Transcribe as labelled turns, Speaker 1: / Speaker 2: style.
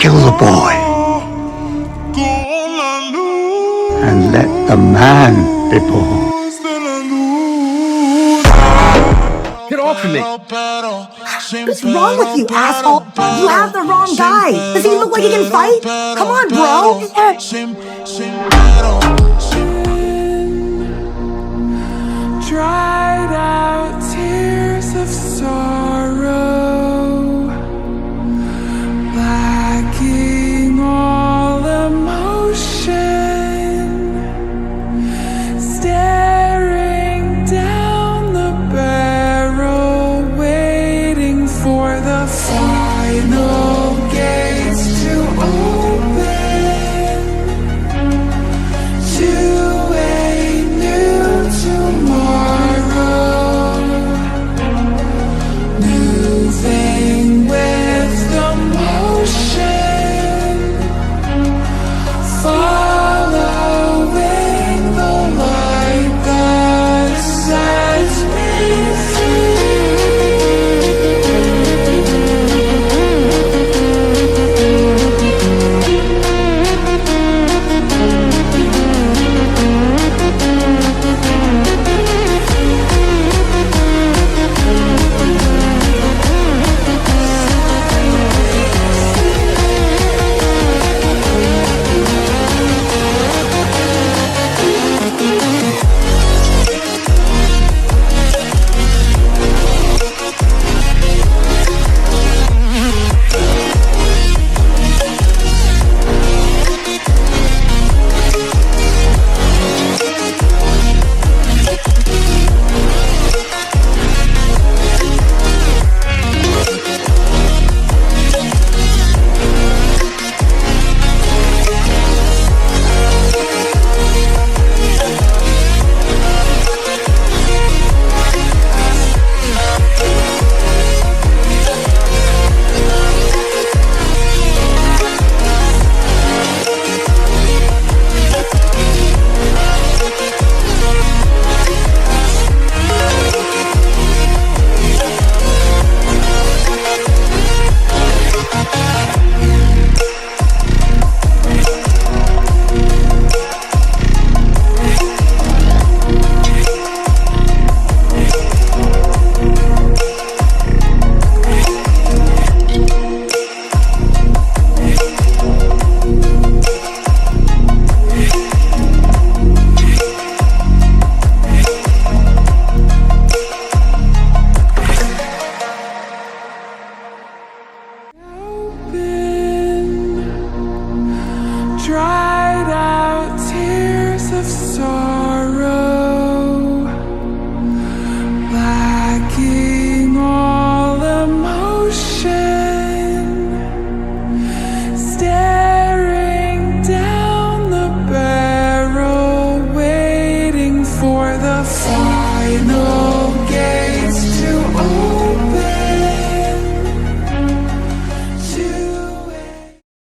Speaker 1: kill the boy and let the man be born.
Speaker 2: Get off of me!
Speaker 3: What's wrong with you, asshole? You have the wrong guy. Does he look like he can fight? Come on, bro.
Speaker 4: Dried out tears of sorrow, lacking all emotion, staring down the barrel, waiting for the final gates to open to a new tomorrow, moving with the motion, following the light that sets me dried out tears of sorrow.